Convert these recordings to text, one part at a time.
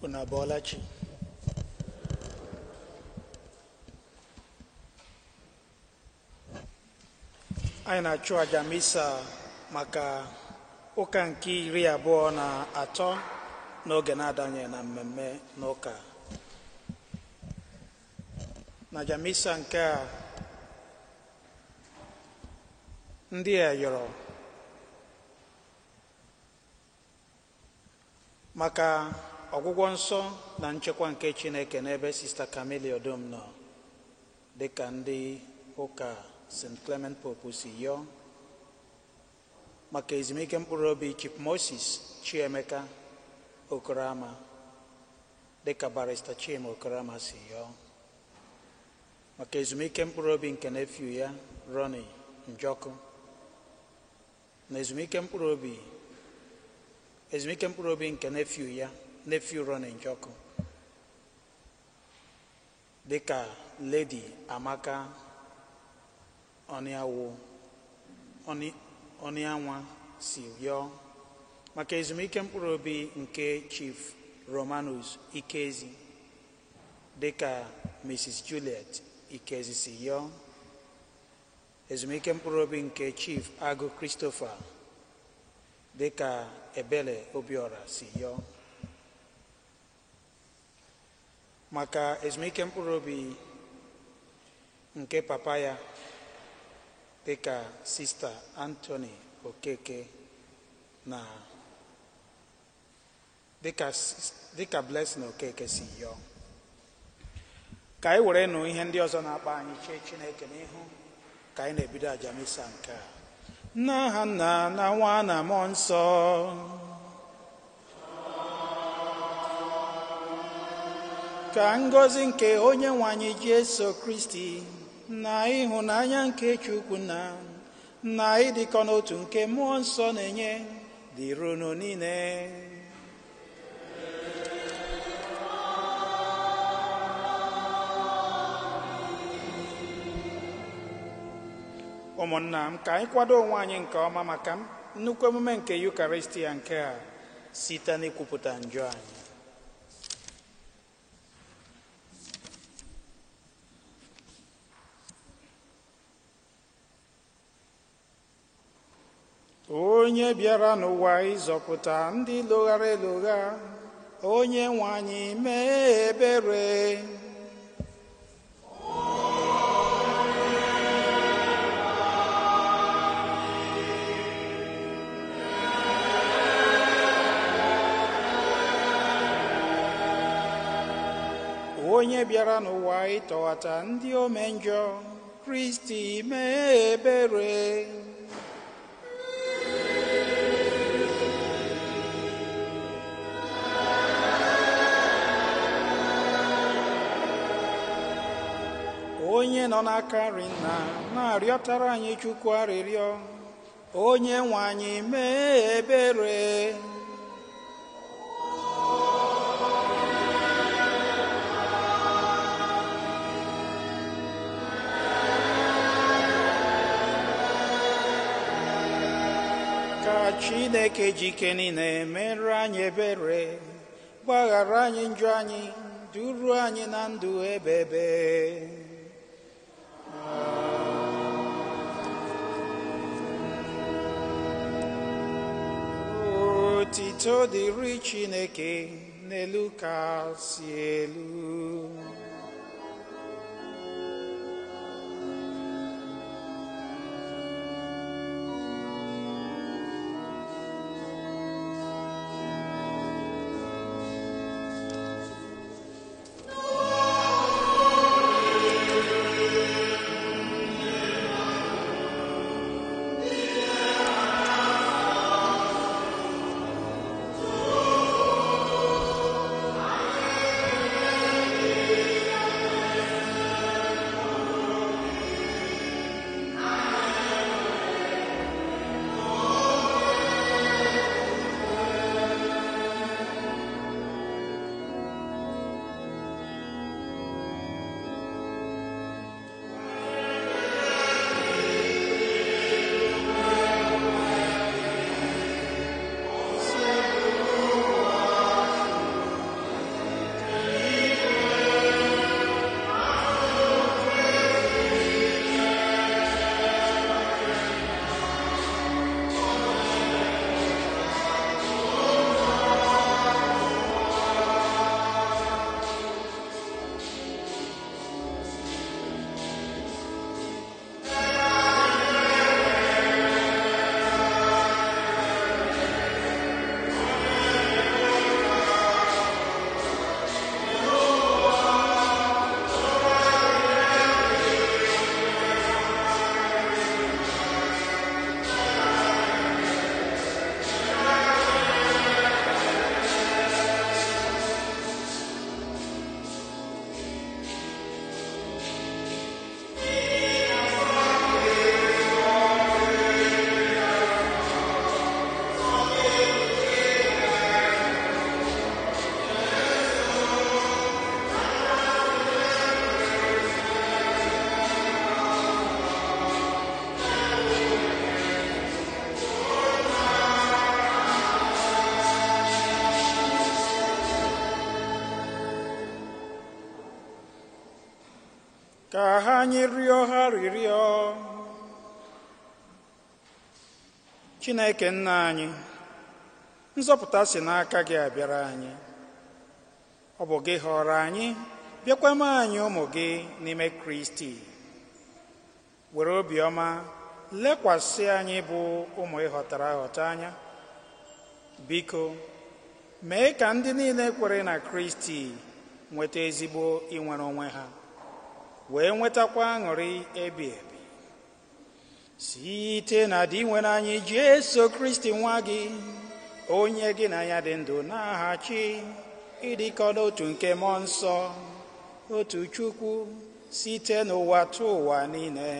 Unu abọọla chi. Anyị na-achụ aja misa maka ụka nke 23 n'oge na-adanye na mmemme n'ụka. Na aja misa nke a, ndị a yọrọ maka ọgwụgwọ nsọ na nchekwa nke Chineke n'ebe Sista Camille Odom nọ, dịka ndị ụka St. Clement Pope si yọọ maka ezumike mkpụrụ obi Chief Moses Chiemeka Okorama, dịka Barrister Chima Okorama si yọọ maka ezumike mkpụrụ obi nke nephew ya Ronnie Njoku, na ezumike mkpụrụ obi nke nephew Ronnie Njoku, dịka Lady Amaka Onianwa si yọọ maka ezumike mkpụrụ obi nke Chief Romanus Ikezi, dịka Mrs. Juliet Ikezi si yọọ ezumike mkpụrụ obi nke Chief Agụ Christopher, dịka Ebele Obiora si yọọ maka ezumike mkpụrụ obi nke papa ya, dịka Sister Anthony Okeke, na dịka Blessing Okeke si yọọ. Ka anyị were nụ ihe ndị ọzọ na-akpa anyị chee Chineke n'ihu ka anyị na-ebido aja misa nke a. N'aha Nna na Nwa na Mmụọ Nsọ. Ka ngọzi nke onye nwe anyị Jesu Kristi na ịhụnanya nke Chukwu na ịdịkọ n'otu nke Mmụọ Nsọ na-enye dịrị unu niile. Ụmụnna m, ka anyị kwado onwe anyị nke ọma maka nnukwu emume nke Eucharistia nke a site n'ikwupụta njọ anyị. Onye bịara n'ụwa ịzọpụta ndị loghara elogha, onye nwe anyị mee ebere. Onye bịara n'ụwa ịtọghata ndị ome njọ, Kristi mee ebere. Onye nọ n'aka nri Nna na-arịọtara anyị Chukwu arịrịọ, onye nwe anyị mee ebere. Ka Chineke jike niile mere anyị ebere, gbaghara anyị njọ anyị, duru anyị na ndụ ebebe. Otito dịrị Chineke n'elu kasị elu. anyị rịọ ha rịrịọ. Chineke nna anyị, nzọpụta si n'aka gị abịara anyị. Ọ bụ gị họrọ anyị, bịakwa mee anyị ụmụ gị n'ime Kristi. Were obiọma lekwasị anyị bụ ụmụ ịghọtara aghọta anya. Biko, mee ka ndị niile kwere na Kristi nweta ezigbo inwere onwe ha, wee nwetakwa aṅụrị ebi ebi site na dị nwere anyị Jesu Kristi nwa gị, onye gị na ya dị ndụ na-aghachi ịdịkọ n'otu nke mmụọ nsọ, otu Chukwu, site n'ụwa tụ ụwa niile.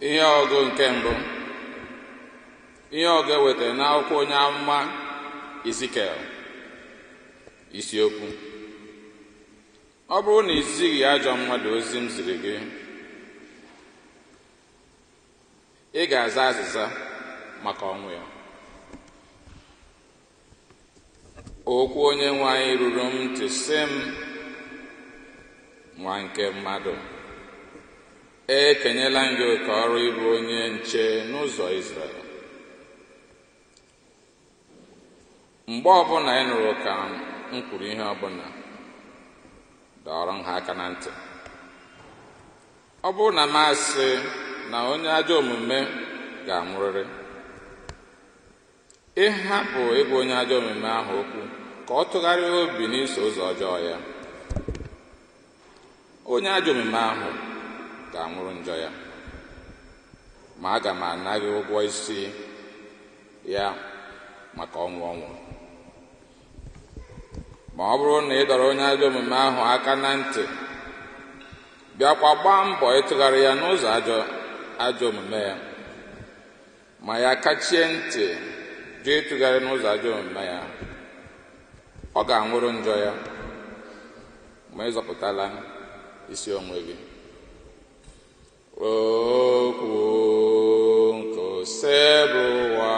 Ihe ọgụ nke mbụ, ihe ọgụ ewetara n'akwụkwọ onye amụma Izikiel, isiokwu: ọ bụrụ na izighị ajọ mmadụ ozi m ziri gị, ị ga-aza azịza maka ọnwụ ya. Okwu onye nwe anyị ruru m ntị sị m, nwa nke mmadụ, ekenyela m gị oke ọrụ ịbụ onye nche n'ụzọ Izrel. Mgbe ọbụla ị nụrụ ka m kwuru ihe ọbụla, dọrọ ha aka na ntị. Ọ bụrụ na m asị na onye ajọ omume ga-anwụrịrị, ịhapụ ịbụ onye ajọ omume ahụ okwu ka ọ tụgharịa obi n'iso ụzọ ọjọọ ya. Onye ajọ omume ahụ ga-anwụrụ njọ ya, ma aga m anaghị ụgwọ isi ya maka ọnwụ ọ nwụrụ. Ma ọ bụrụ na ị dọrọ onye ajọ omume ahụ aka na ntị, bịakwa gbaa mbọ ịtụgharị ya n'ụzọ ajọ omume ya, ma ya kachie ntị jụ ịtụgharị n'ụzọ ajọ omume ya, ọ ga-anwụrụ njọ ya, ma ị zọpụtala isi onwe gị. Okwu nke ose bụ ụwa.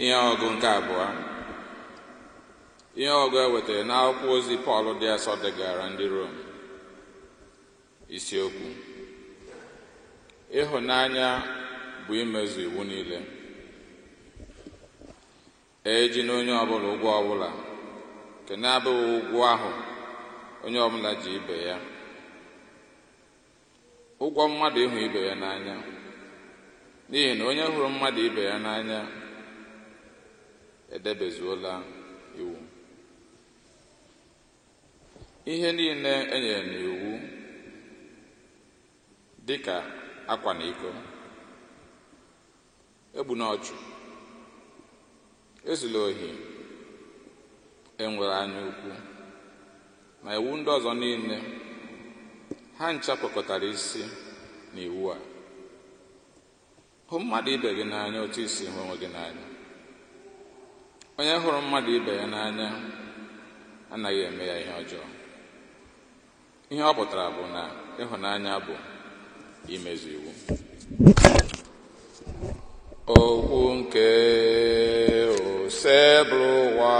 Ihe ọgụ nke abụọ. Ihe ọgụ e wetara n'akwụkwọ ozi Pọl dị asọ degara ndị Rom. Isiokwu: ịhụnanya bụ imezu iwu niile. Eji na onye ọbụla ụgwọ ọbụla nke na-abụghị ụgwọ ahụ onye ọbụla ji ibe ya. Ụgwọ mmadụ ịhụ ibe ya n'anya, n'ihi na onye hụrụ mmadụ ibe ya n'anya edebezuola iwu. Ihe niile e nyere n'iwu dịka akwa na iko, egbuna ọchụ, ezula ohi, enwere anya ukwu, na iwu ndị ọzọ niile, ha ncha kpọkọtara isi n'iwu a: hụ mmadụ ibe gị n'anya otu isi hụ onwe gị n'anya. Onye hụrụ mmadụ ibe ya n'anya anaghị eme ya ihe ọjọọ. Ihe ọ pụtara bụ na ịhụnanya bụ imezu iwu. Okwu nke ose bụrụ ụwa.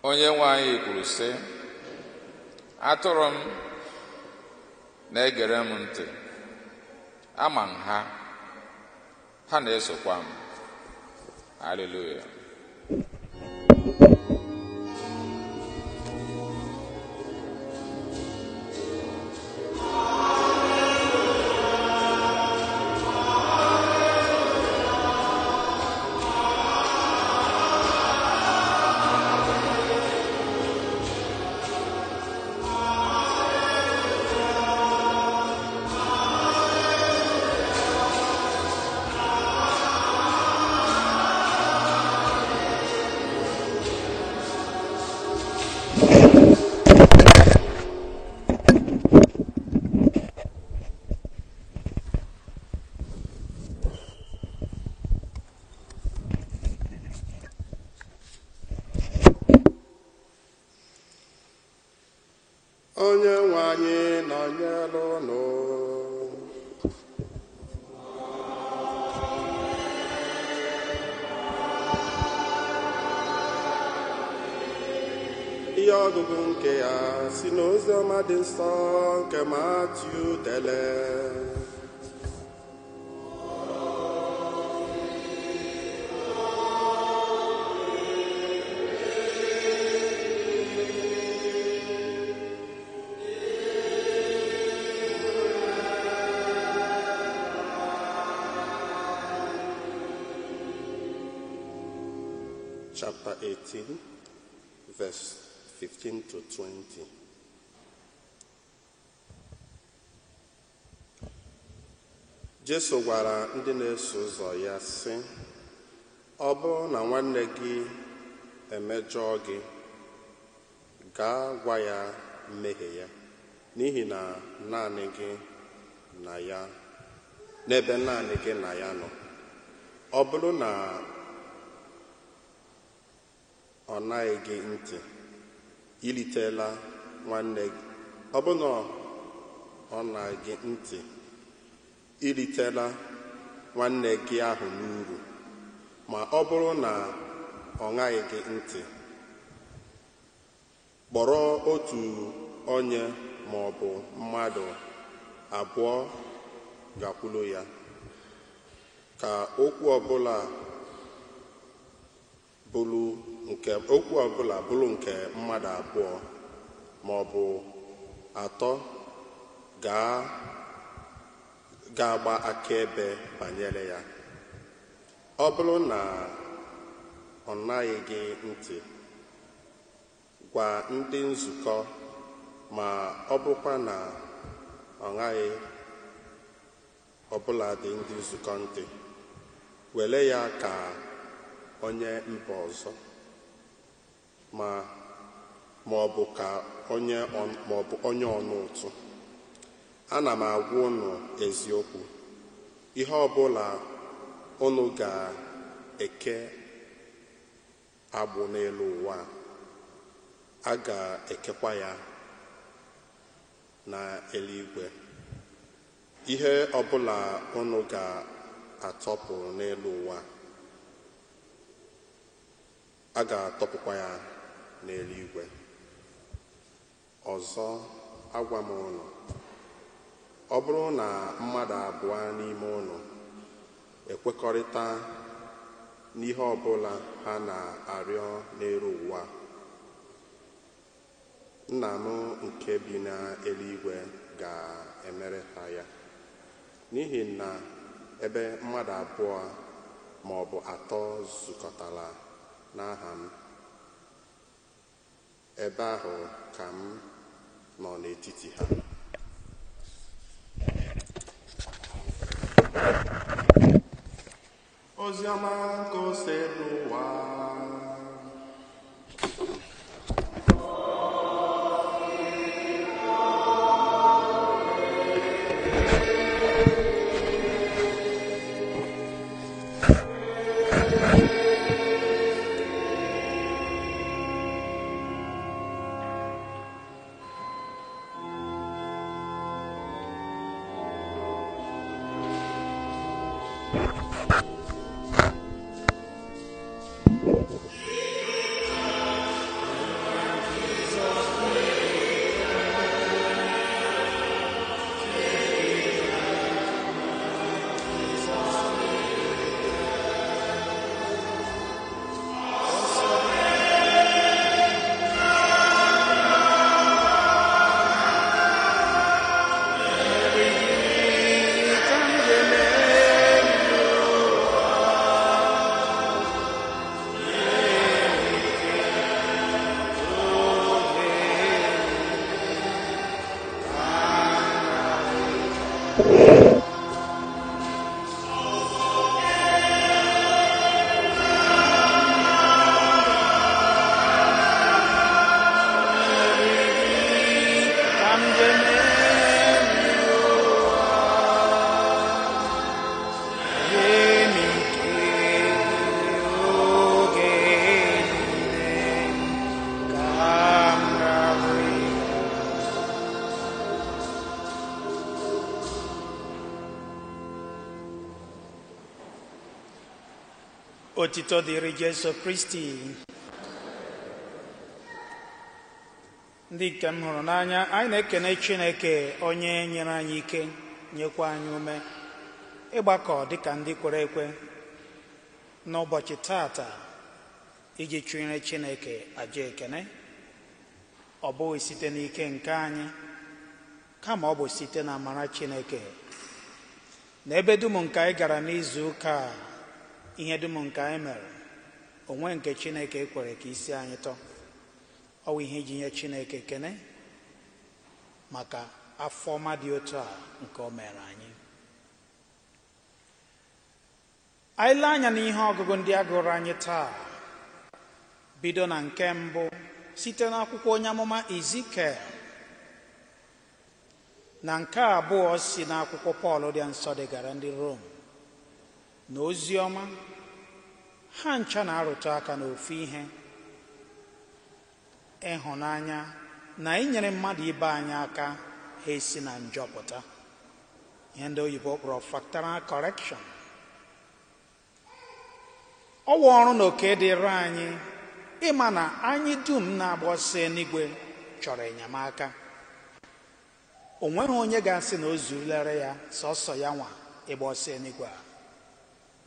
Onye nwe anyị kwuru sị: atụrụ m na-egere m ntị, ama m ha, ha na-esokwa m. Haleluya. Onye nwe anyị nọnyere unu. Ihe ọgụgụ nke ya si n'ozi ọma dị nsọ nke Matiu dere. Chapter 18, verse 15 to 20. Jesu gwara ndị na-eso ụzọ ya sị: ọ bụrụ na nwanne gị emejọọ gị, gaa gwa ya mmehie ya, n'ihi na naanị gị na ya, n'ebe naanị gị na ya nọ. Ọ bụrụ na ọ naghị gị ntị, ilitela nwanne gị. Ọ bụrụ na ọ naghị gị ntị, ilitela nwanne gị ahụ n'uru. Ma ọ bụrụ na ọ ṅaghị gị ntị, kpọrọ otu onye ma ọ bụ mmadụ abụọ gakwuru ya, ka okwu ọbụla bụrụ nke mmadụ abụọ, ma ọ bụ atọ ga-agba akaebe banyere ya. Ọ bụrụ na ọ naghị gị ntị, gwa ndị nzukọ, ma ọ bụrụkwa na ọ naghị ọbụladị ndị nzukọ ntị, were ya ka onye mba ọzọ, ma ọ bụ ka onye ọnụ ụtụ. Ana m agwa unu eziokwu, ihe ọbụla unu ga-eke agbụ n'elu ụwa a ga-ekekwa ya na eluigwe. Ihe ọbụla unu ga-atọpụ n'elu ụwa a ga-atọpụkwa ya n'eluigwe. Ọzọ agwa m unu, ọ bụrụ na mmadụ abụọ n'ime unu ekwekọrịta n'ihe ọbụla ha na-arịọ n'elu ụwa, Nna m nke bi n'eluigwe ga-emere ha ya. N'ihi na ebe mmadụ abụọ ma ọ bụ atọ zukọtara n'aha m, ebe ahụ ka m nọ n'etiti ha. Oziọma nke ose n'ụwa. Otito dịrị Jesu Kristi. Ndị nke m hụrụ n'anya, anyị na-ekene Chineke onye nyere anyị ike, nyekwa anyị ume ịgbakọ dịka ndị kwere ekwe n'ụbọchị tata iji chụnyere Chineke aja ekene. Ọ bụghị site n'ike nke anyị, kama ọ bụ site na amara Chineke. N'ebe dum nke anyị gara n'izu ụka, ihe dum nke anyị mere, onwe nke Chineke kwere ka isi anyị tọọ. Ọ bụ ihe iji nye Chineke ekene maka afọ ọma dị otu a nke o mere anyị. Anyị lee anya n'ihe ọgụgụ ndị a gụrụ anyị taa, bido na nke mbụ site n'akwụkwọ onye amụma Ezikiel, na nke abụọ si n'akwụkwọ Pọl dị nsọ degara ndị Rom, na ozi ọma ha ncha na-arụtụ aka n'ofu ihe: ịhụnanya na inyere mmadụ ibe anyị aka ha esi na njọ pụta, ihe ndị oyibo kpọrọ factorial correction. Ọ wụ ọrụ na oke dịrị anyị ịma na anyị dum na-agba ọsọ eluigwe chọrọ enyemaka. O nweghị onye ga-asị na o zurulere ya sọsọ ya nwa ịgba ọsọ eluigwe a.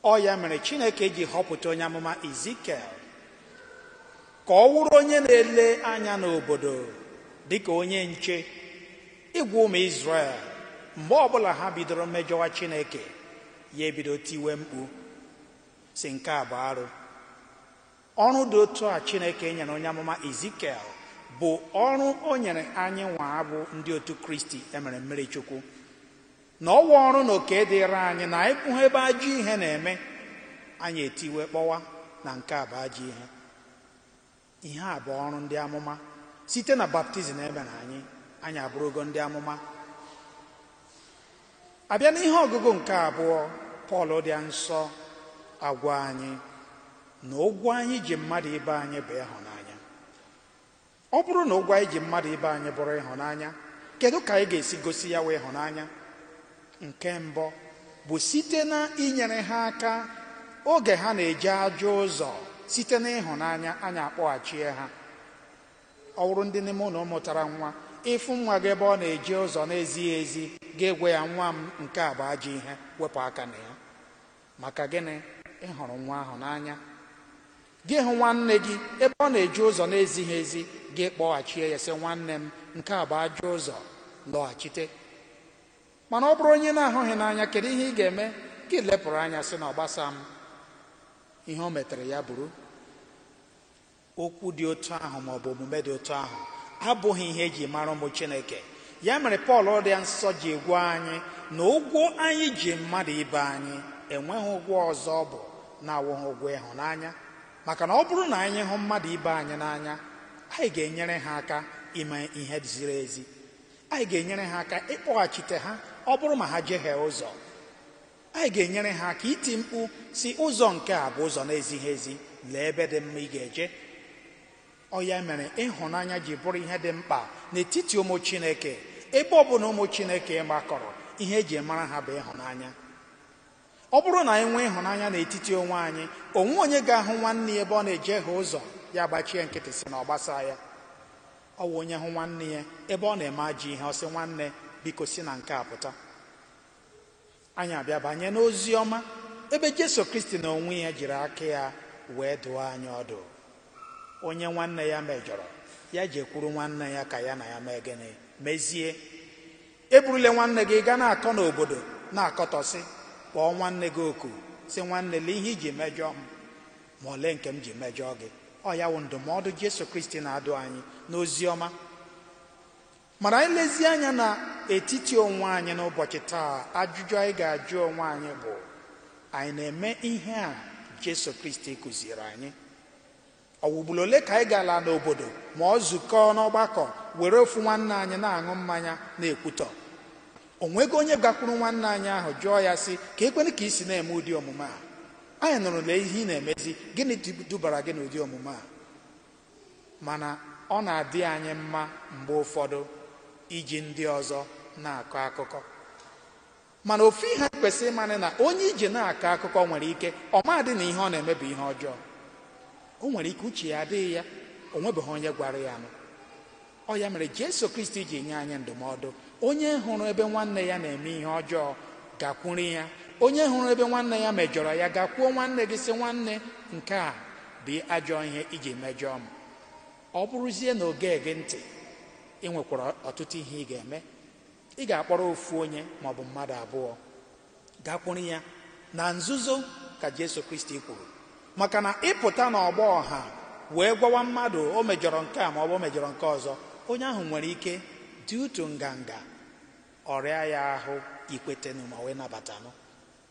Ọ ya mere Chineke ji họpụta onye amụma Ezikiel ka ọ wụrụ onye na-ele anya n'obodo dịka onye nche ịgwa ụmụ Izrel mgbe ọbụla ha bidoro mmejọwa Chineke, ya ebido tiwe mkpu si nke a bụ arụ. Ọrụ dị otu a Chineke nyere onye amụma Ezikiel bụ ọrụ o nyere anyị nwa bụ ndị otu Kristi emere mmiri Chukwu, na ọwa ọrụ na oke dịrị anyị na ịpụ ebe ajọ ihe na-eme anyị etiwe kpọwa na nke a bụ ajọ ihe. Ihe a bụ ọrụ ndị amụma. Site na baptizim emere anyị abụrụgo ndị amụma. Abịa n'ihe ọgụgụ nke abụọ, Pọl dị nsọ agwa anyị na ụgwọ anyị ji mmadụ ibe anyị bụ ịhụnanya. Ọ bụrụ na ụgwọ anyị ji mmadụ ibe anyị bụrụ ịhụnanya, kedu ka anyị ga-esi gosi ya wee ịhụnanya? Nke mbụ bụ site na inyere ha aka oge ha na-eje ajọ ụzọ. Site na ịhụnanya anyị akpọghachie ha. Ọ bụrụ ndị n'ime ụlọ mụtara nwa, ịfụ nwa gị ebe ọ na-eje ụzọ na-ezighị ezi, ga-egwe ya, nwa m nke a bụ ajọ ihe, wepụ aka na ya. Maka gịnị? Ịhụrụ nwa ahụ n'anya. Gị hụ nwanne gị ebe ọ na-eje ụzọ na-ezighị ezi, gị kpọghachie ya sị, nwanne m nke a bụ ajọ ụzọ, lọghachite. Mana ọ bụrụ onye na-ahụghị n'anya, kedu ihe ị ga-eme? Gị lepụrụ anya sị na ọ gbasa m, ihe o metere ya bụrụ. Okwu dị otu ahụ maọbụ omume dị otu ahụ abụghị ihe eji mara ụmụ Chineke. Ya mere Pọl dị nsọ ji gwa anyị na ụgwọ anyị ji mmadụ ibe anyị enweghị ụgwọ ọzọ ọ bụ na-awụghị ụgwọ ịhụnanya. Maka na ọ bụrụ na anyị hụ mmadụ ibe anyị n'anya, anyị ga-enyere ha aka ime ihe ziri ezi. Anyị ga-enyere ha aka ịkpọghachite ha ọ bụrụ ma ha jehie ụzọ. Anyị ga-enyere ha aka iti mkpu si, ụzọ nke a bụ ụzọ na-ezighị ezi, lee ebe dị mma ị ga-eje. Ọ ya mere ịhụnanya ji bụrụ ihe dị mkpa n'etiti ụmụ Chineke. Ebe ọ bụla ụmụ Chineke gbakọrọ, ihe eji mara ha bụ ịhụnanya. Ọ bụrụ na anyị nwee ịhụnanya n'etiti onwe anyị, onwe onye ga-ahụ nwanne ya ebe ọ na-ejehie ụzọ, ya gbachie nkịtị si na ọ gbasa ya. Ọ wụ onye hụ nwanne ya ebe ọ na-eme ajọ ihe, ọ sị, nwanne biko si na nke a pụta. Anyị abịa banye n'ozi ọma ebe Jesu Kristi na onwe ya jiri aka ya wee dụọ anyị ọdụ. Onye nwanne ya mejọrọ, ya jekwuru nwanne ya ka ya na ya mee gịnị? Mezie. Eburule nwanne gị gaa na-akọ n'obodo na-akọtọsị, kpọọ nwanne gị oku sị, nwanne lee ihe iji mejọọ m, ma ole nke m ji mejọọ gị. Ọ ya wụ ndụmọdụ Jesu Kristi na-adụ anyị n'ozi ọma. Mana anyị lezie anya na etiti onwe anyị n'ụbọchị taa, ajụjụ anyị ga-ajụ onwe anyị bụ, anyị na-eme ihe a Jesu Kristi kụziere anyị? Ọwụgbulu ole ka anyị ga-ala n'obodo ma ọ zukọọ n'ọgbakọ were ofu nwanne anyị na-aṅụ mmanya na-ekwutọ? O nwego onye gakwuru nwanne anyị ahụ jụọ ya sị, ka ekwene ka isi na-eme ụdị omume a? Anyị nụrụla ihe ị na-emezi, gịnị dubara gị n'ụdị omume a? Mana ọ na-adị anyị mma mgbe ụfọdụ iji ndị ọzọ na-akọ akụkọ. Mana ofu ihe kwesịrị ịmana na onye iji na-akọ akụkọ nwere ike ọmadị na ihe ọ na-eme bụ ihe ọjọọ. O nwere ike uche ya adịghị ya, o nwebeghị onye gwara ya nụ. Ọ ya mere Jesu Kristi ji nye anyị ndụmọdụ. Onye hụrụ ebe nwanne ya na-eme ihe ọjọọ, gakwuru ya. Onye hụrụ ebe nwanne ya mejọrọ ya, gakwuo nwanne gị sị, nwanne nke a bụ ajọ ihe iji mejọọ m. Ọ bụrụzie na oge gị ntị, ị nwekwara ọtụtụ ihe ị ga-eme. Ị ga-akpọrọ ofu onye maọbụ mmadụ abụọ gakwuru ya na nzuzo ka Jesu Kristi kwuru. Maka na ịpụta n'ọgbọ ọha wee gwawa mmadụ o mejọrọ nke a maọbụ o mejọrọ nke ọzọ, onye ahụ nwere ike dị utu nganga ọrịa ya ahụ ikwetenụ ma wee nabatanụ.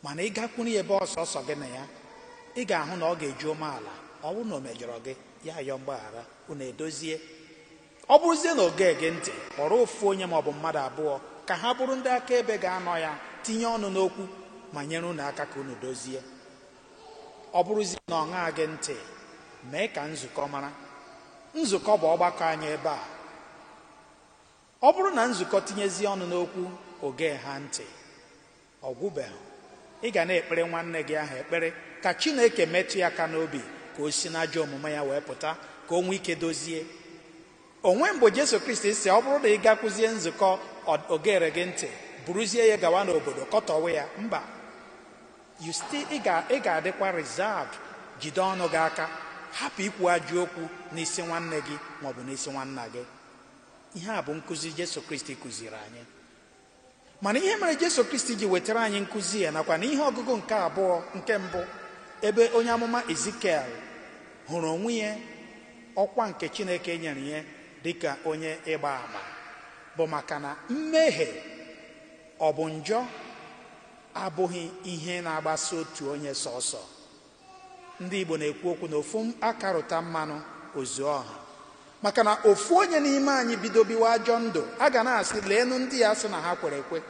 Mana ị gakwuru ya ebe ọsọsọ gị na ya, ị ga-ahụ na ọ ga-eju umeala. Ọ bụrụ na o mejọrọ gị, ya yọọ mgbaghara, unu edozie. Ọ bụrụzie na oge gị ntị, kpọrọ ofu onye maọbụ mmadụ abụọ ka ha bụrụ ndị akaebe ga-anọ ya, tinye ọnụ n'okwu ma nyere unu aka ka unu dozie. Ọ bụrụzie na ọ ṅaa gị ntị, mee ka nzukọ mara. Nzukọ bụ ọgbakọ anyị ebe a. Ọ bụrụ na nzukọ tinyezie ọnụ n'okwu, oge ha ntị, ọ gwụbeghị. Ị ga na-ekpere nwanne gị ahụ ekpere ka Chineke metụ ya aka n'obi, ka o si n'ajọ omume ya wee pụta, ka o nwee ike dozie. Onwe mgbe Jesu Kristi si, ọ bụrụ na ị gakwuzie nzukọ ogere gị ntị, buruzie ya gawa n'obodo kọtọwe ya. Mba, ị ga-adịkwa reserved, jide ọnụ gị aka, hapụ ikwu ajọ okwu n'isi nwanne gị maọbụ n'isi nwanna gị. ihe a bụ nkụzi Jesu Kristi kụziri anyị. Mana ihe mere Jesu Kristi ji wetara anyị nkụzi ya nakwa na ihe ọgụgụ nke abụọ nke mbụ ebe onye amụma Ezikiel hụrụ onwe ya ọkwa nke Chineke nyere ya dịka onye ịgba ama bụ maka na mmehie ọ bụ njọ abụghị ihe na-agbasa otu onye sọsọ. Ndị Igbo na-ekwu okwu na ofu aka rụta mmanụ ozu ọha, maka na ofu onye n'ime anyị bido biwa ajọ ndụ a ga na-asị leenụ ndị ya sị na ha kwere ekwe.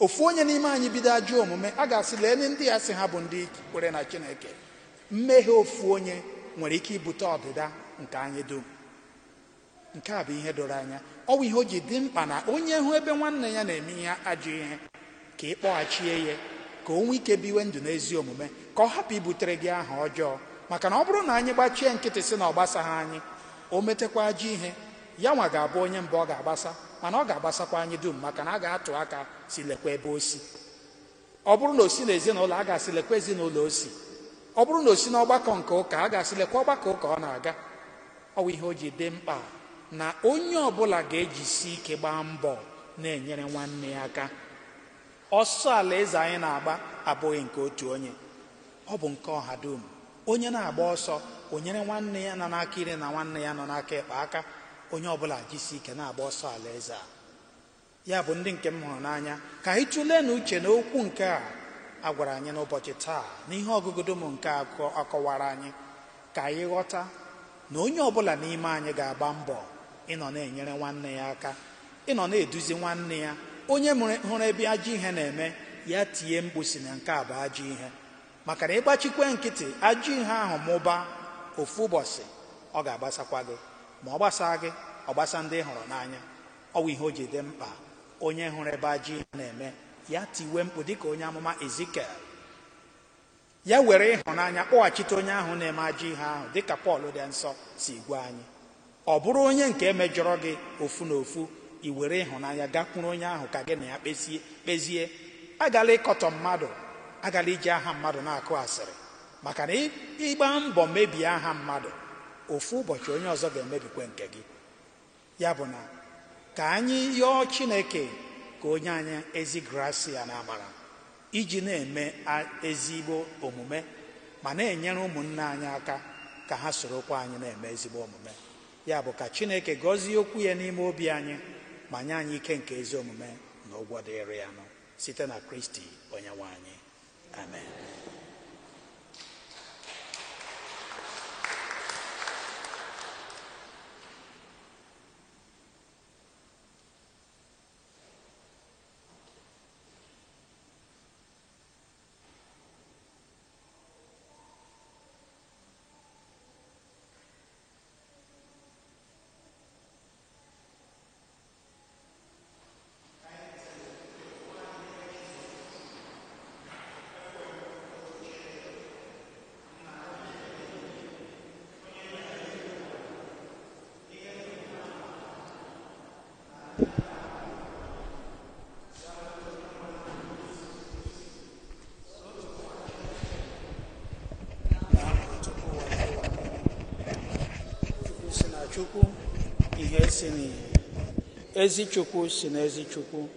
Ofu onye n'ime anyị bido ajọ omume a ga-asị leenụ ndị ya sị ha bụ ndị kwere na Chineke. Mmehie ofu onye nwere ike ibute ọdịda nke anyị dum. Nke a bụ ihe doro anya. Ọ bụ ihe o ji dị mkpa na onye hụ ebe nwanne ya na-eme ihe ajọ ihe ka ị kpọghachie ya ka o nwee ike biwe ndụ n'ezi omume, ka ọ hapụ ibutere gị aha ọjọọ. Maka na ọ bụrụ na anyị gbachie nkịtị sị na ọ gbasaghị anyị, o metekwa ajọ ihe, ya nwa ga-abụ onye mbụ ọ ga-agbasa, mana ọ ga-agbasakwa anyị dum, maka na a ga-atụ aka si lekwa ebe o si. Ọ bụrụ na o si n'ezinụlọ, a ga-asị lekwa ezinụlọ o si. Ọ bụrụ na o si n'ọgbakọ nke ụka, a ga-asị lekwa ọgbakọ ụka ọ na-aga. Ọ bụ ihe o ji dị mkpa na onye ọbụla ga-ejisi ike gbaa mbọ na-enyere nwanne ya aka. Ọsọ alaeze anyị na-agba abụghị nke otu onye, ọ bụ nke ọha dum. Onye na-agba ọsọ, o nyere nwanne ya nọ n'aka iri na nwanne ya nọ n'aka ekpe aka. Onye ọbụla jisi ike na-agba ọsọ alaeze a. Ya bụ ndị nke m hụrụ n'anya, ka anyị tụlee n'uche na okwu nke a gwara anyị n'ụbọchị taa n'ihe ọgụgụ dum nke akọwara anyị, ka anyị ghọta na onye ọbụla n'ime anyị ga-agba mbọ ịnọ na-enyere nwanne ya aka, ịnọ na-eduzi nwanne ya. Onye hụrụ ebe ajọ ihe na-eme, ya tie mkpu si na nke a bụ ajọ ihe. Maka na ịgbachikwe nkịtị, ajọ ihe ahụ mụba, ofu ụbọchị ọ ga-agbasakwa gị. Ma ọ gbasa gị, ọ gbasa ndị hụrụ n'anya. Ọ bụ ihe o ji dị mkpa onye hụrụ ebe ajọ ihe na-eme, ya tiwe mkpu dịka onye amụma Ezikiel. Ya were ịhụnanya kpọghachite onye ahụ na-eme ajọ ihe ahụ dịka Pọl dị nsọ si gwa anyị. Ọ bụrụ onye nke emejọrọ gị ofu na ofu, i were ịhụnanya gakwuru onye ahụ ka gị na ya kpezie. Agala ịkọtọ mmadụ, agala iji aha mmadụ na-akụ asịrị, maka na ịgba mbọ mebie aha mmadụ, ofu ụbọchị onye ọzọ ga-emebikwa nke gị. Ya bụ na ka anyị yọọ Chineke ka onye anyị ezi gracia na amara iji na-eme ezigbo omume ma na-enyere ụmụnne anyị aka ka ha sorokwa anyị na-eme ezigbo omume. Ya bụ ka Chineke gọzie okwu ya n'ime obi anyị ma nye anyị ike nke ezi omume na ụgwọ dịrị ya nụ site na Kristi Onyenwe anyị. Amen. Chukwu ihe si n'ihe, ezi Chukwu si n'ezi Chukwu,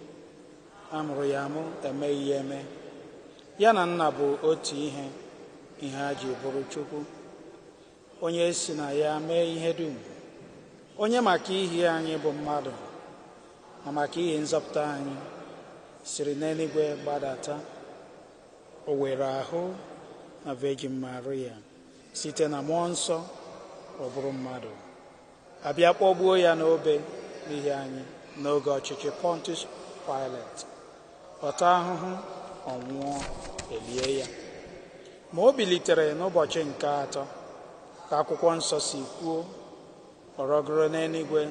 amụrụ ya amụ, emeghị ya eme. Ya na Nna bụ otu ihe, ihe a ji bụrụ Chukwu. Onye si na ya mee ihe dum, onye maka ihe anyị bụ mmadụ ma maka ihe nzọpụta anyị siri n'eluigwe gbadata. O were ahụ na Virgin Maria site na mmụọ nsọ ọ bụrụ mmadụ, abịa kpọgbuo ya n'obe n'ihi anyị n'oge ọchịchị Pontius Pilate, ọta ahụhụ, ọnwụọ, elie ya. Ma o bilitere n'ụbọchị nke atọ ka akwụkwọ nsọ si kwuo, ọrọgoro n'eluigwe,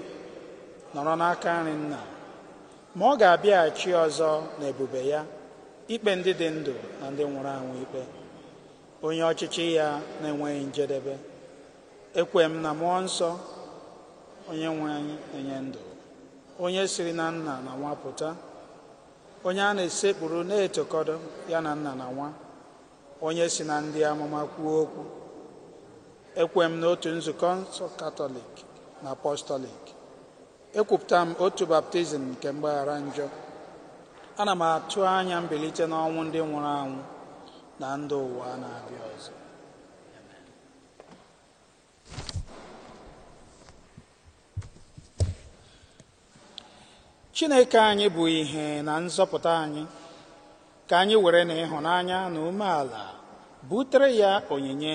nọrọ n'aka nri Nna. Ma ọ ga-abịaghachi ọzọ n'ebube ya ikpe ndị dị ndụ na ndị nwụrụ anwụ ikpe. Onye ọchịchị ya na-enweghị njedebe. Ekwe m na mmụọ nsọ, onye nwe anyị enye ndụ, onye siri na Nna na Nwa pụta, onye a na-esekpụrụ na-etokọdo ya na Nna na Nwa, onye si na ndị amụma kwuo okwu. Ekwe m n'otu nzukọ nsọ Katọlik na Apọstọlik. ekwupụta m otu baptizim nke mgbaghara njọ. Ana m atụ anya mbilite n'ọnwụ ndị nwụrụ anwụ na ndụ ụwa na-abịa ọzọ. Chineke anyị bụ ihe na nzọpụta anyị, ka anyị were na ịhụnanya na umeala butere ya onyinye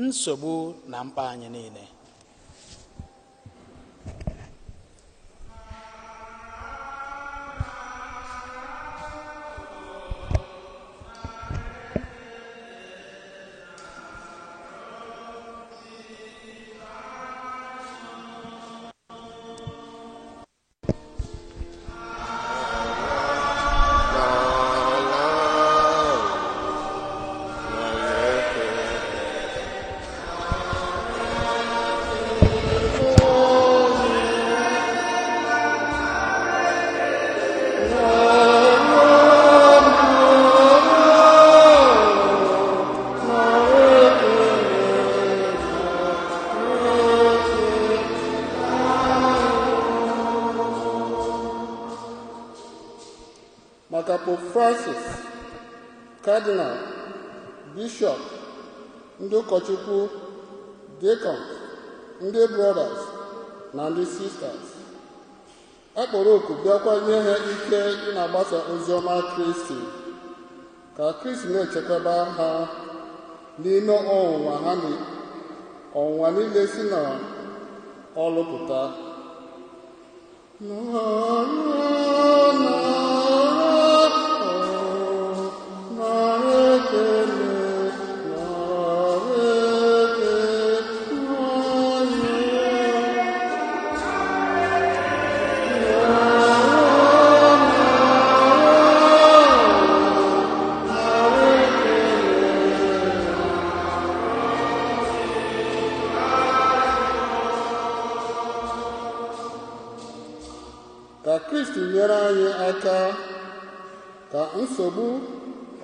nsogbu na mkpa anyị niile. maka Pope Francis, Cardinal, Bishop, ndị ụkọchukwu, Deacons, ndị Brothers na ndị Sisters, a kpọrọ oku bịakwa nye ha ike na-agbasa oziọma Kristi, ka Kristi na-echekwaba ha n'ime ọnwụnwa niile si na ọlụpụta. Ka Kristi nyere anyị aka ka nsogbu,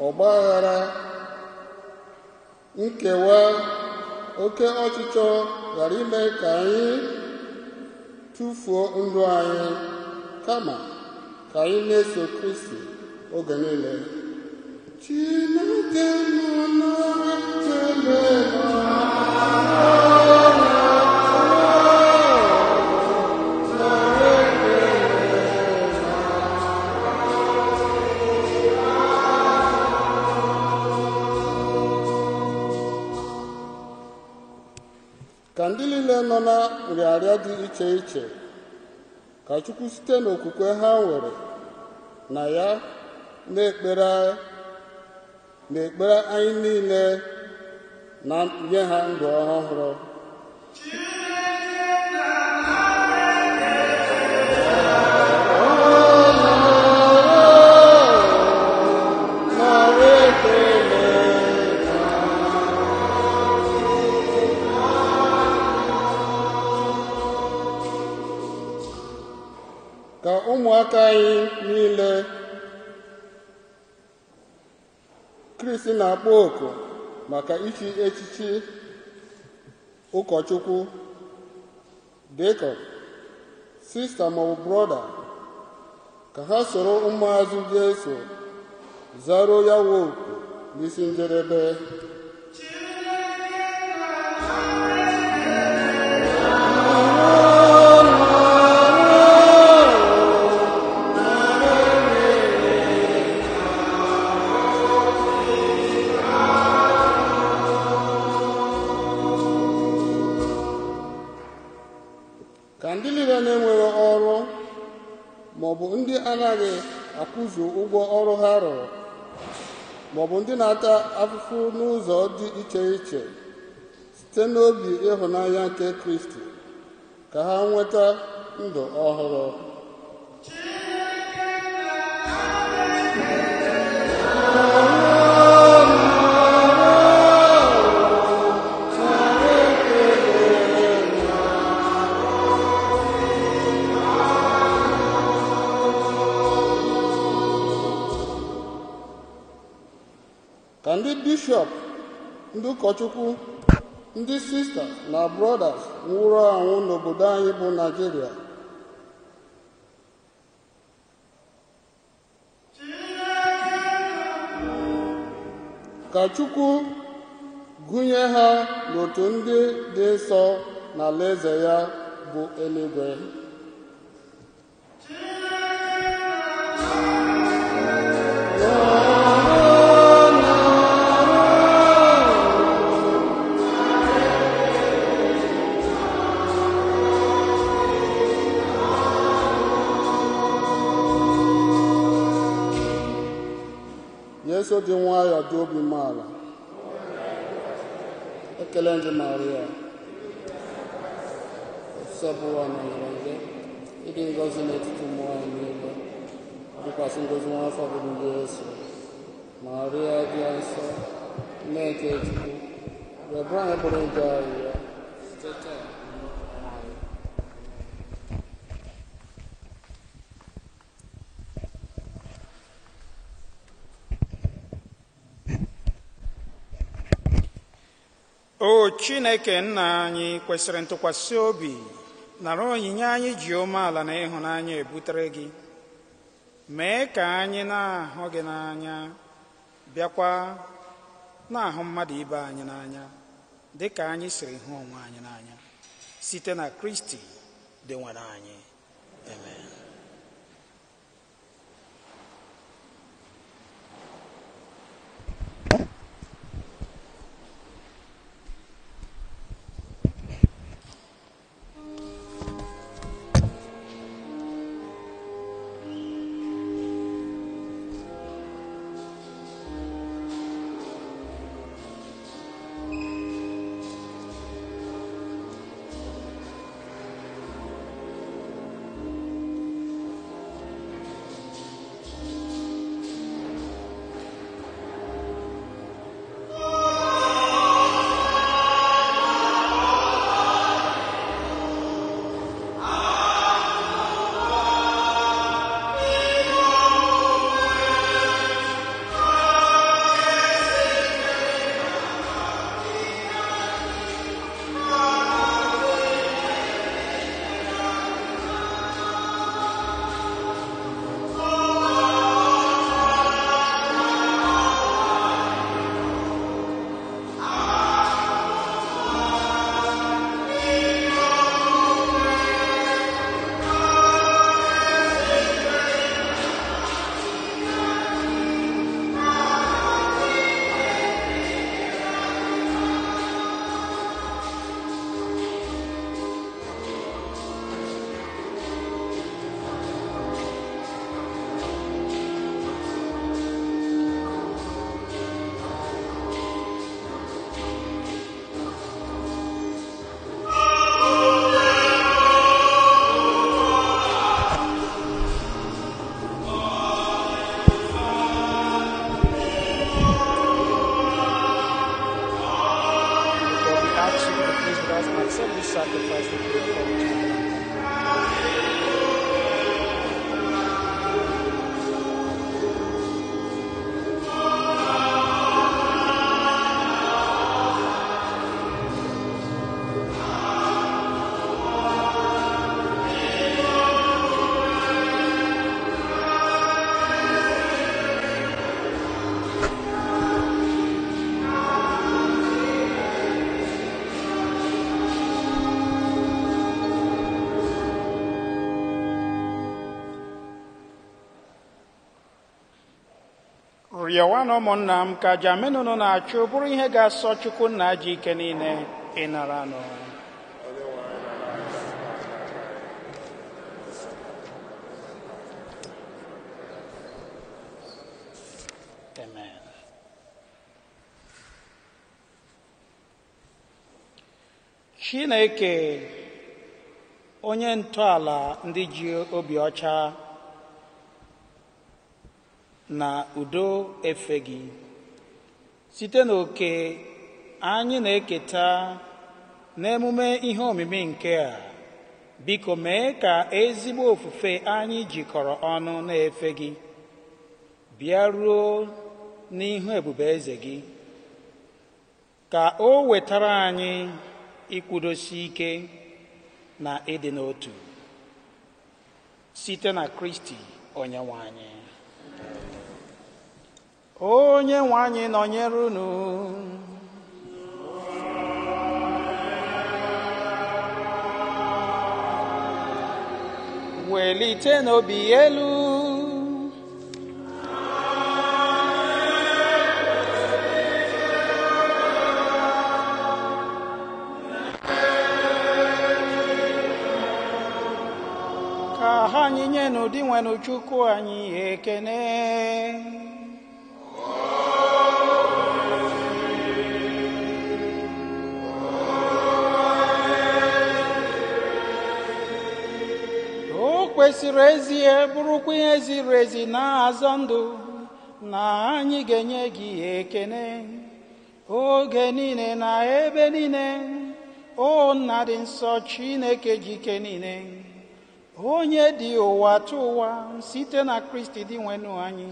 ọgbaghara, nkewa, oke ọchịchọ ghara ime ka anyị tụfuo ndụ anyị, kama ka anyị na-eso Kristi oge niile. Chineke nọ n'ebe ka ndị niile nọ na nrịarịa dị iche iche, ka Chukwu site n'okwukwe ha nwere na ya na-ekpere anyị niile na nye ha ndụ ọhụrụ. Ka ụmụaka anyị niile Kristi na-akpọ oku maka ichi echichi ụkọchukwu, Deacon, Sista maọbụ Brọda, ka ha soro ụmụazụ Jesu zaro ya oku n'isi njedebe. Ka ndị niile na-enweghị ọrụ maọbụ ndị anaghị akwụzu ụgwọ ọrụ ha rụrụ, maọbụ ndị na-ata afụfụ n'ụzọ dị iche iche site n'obi ịhụnanya nke Kristi, ka ha nweta ndụ ọhụrụ. Ka ndị bishọp, ndị ụkọchukwu, ndị sisters na brothers nwụrụ anwụ n'obodo anyị bụ Naịjirịa ka Chukwu gụnye ha n'otu ndị dị nsọ n'alaeze ya bụ eluigwe. Yesu dị nwayọọ dị obi umeala. Ekele gị Maria, nsọ bụ ụwa nọnyere gị, ịdị ngọzi n'etiti ụmụ nwaanyị niile, dịkwasị ngọzi nwa afọ bụ ndị Yesu. Maria dị nsọ, nne nke Chukwu, rịọbara anyị bụrụ ndị anyị ya site taa. O Chineke nna anyị kwesịrị ntụkwasị obi, nara onyinye anyị ji umeala na ịhụnanya ebutere gị. Mee ka anyị na-ahụ gị n'anya, bịakwa na-ahụ mmadụ ibe anyị n'anya dị ka anyị siri hụ onwe anyị n'anya, site na Kristi dị nwere anyị. Amen. Rịọwa na ụmụnna m ka aja menụnụ na-achụ bụrụ ihe ga-asọ Chukwu nna ji ike niile ịnara nụ. Amen. Chineke onye ntọala ndị ji obi ọcha na udo efe gị, site n'oke anyị na-eketa n'emume ihe omimi nke a, biko mee ka ezigbo ofufe anyị jikọrọ ọnụ na-efe gị bịa ruo n'ihu ebube eze gị, ka o wetara anyị ikwudosi ike na ịdị n'otu site na Kristi Onyenwe anyị. onye nwe anyị nọnyere unu. welite n'obi elu. ka anyị nye n'ụdị nwenụ Chukwu anyị ekene. kwesịrị ezi bụrụkwa ihe ziri ezi na-azọ ndụ na anyị ga-enye gị ekene oge niile na ebe niile, o nna dị nsọ, Chineke jike niile, onye dị ụwa tụ ụwa site na Kristi dị nwenụ anyị,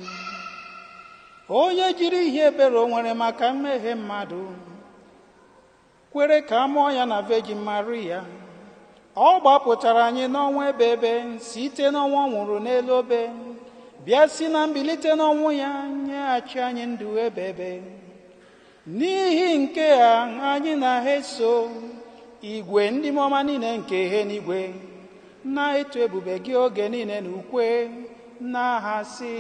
onye jiri ihe ebere o nwere maka mmehie mmadụ kwere ka a mụọ ya na Virgin Maria. Ọ gbapụtara anyị n'ọnwa ebe site n'ọnwa ọ nwụrụ n'elu obe, bịa si na mbilite n'ọnwụ ya nyeghachi anyị ndụ ebe. N'ihi nke a anyị na-eso igwe ndị ọma niile nke ihe n'igwe na-eto ebube gị oge niile na ukwe n'aha si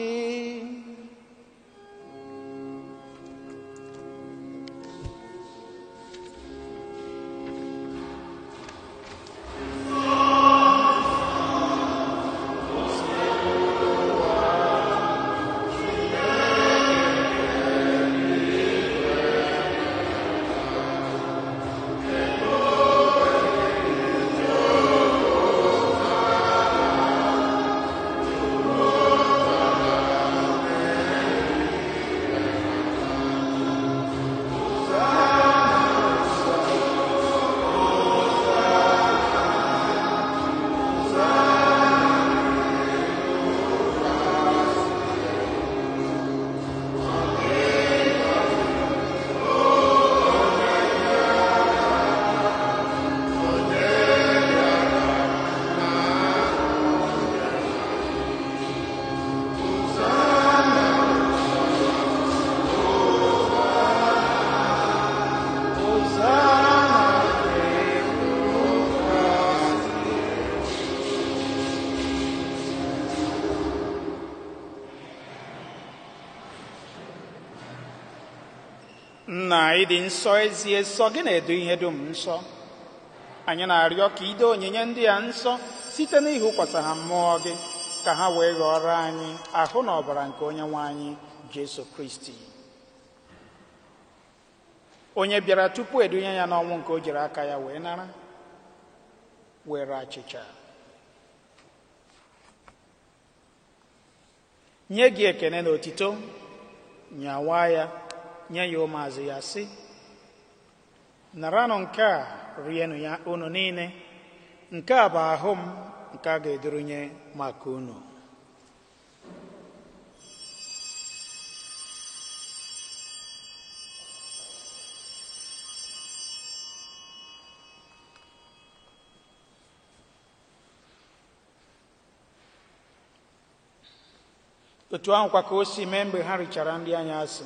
Nna ịdị nsọ ezie nsọ gị na-edo ihe dum nsọ. Anyị na-arịọ ka ide onyinye ndị a nsọ site n'ihukwasị ha mmụọ gị, ka ha wee ghọrọ anyị ahụ na ọbara nke onye nwe anyị Jesu Kristi, onye bịara tupu edunye ya n'ọnwụ nke o jiri aka ya wee nara, were achịcha nye gị ekene na otito, nyawa ya, nye ya ụmụazụ ya sị, naranụ nke a rienụ ya unu niile, nke a bụ ahụ m nke a ga-edurunye maka unu. otu ahụkwa ka o si mee mgbe ha richara nri anyị asị,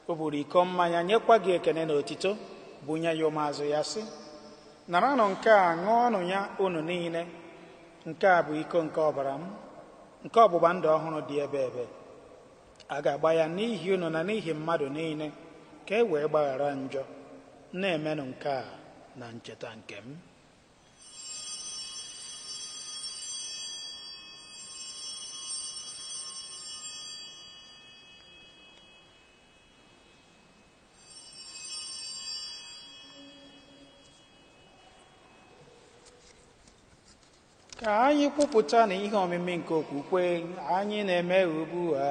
o buru iko mmanya nyekwa gị ekene na otito, bunye ya ụmụazụ ya sị, naranụ nke a ṅụọnụ ya unu niile, nke a bụ iko nke ọbara m, nke ọgbụgba ndụ ọhụrụ dị ebe a ga-agba ya n'ihi unu na n'ihi mmadụ niile, ka e wee gbaghara njọ. Na-emenụ nke a na ncheta nke m. Ka anyị kwupụta na ihe omimi nke okwukwe anyị na-eme ugbu a.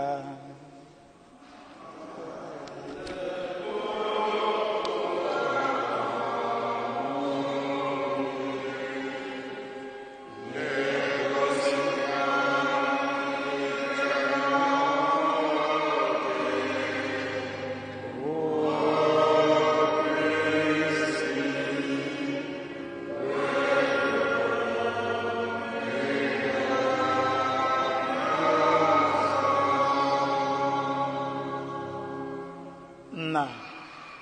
nna,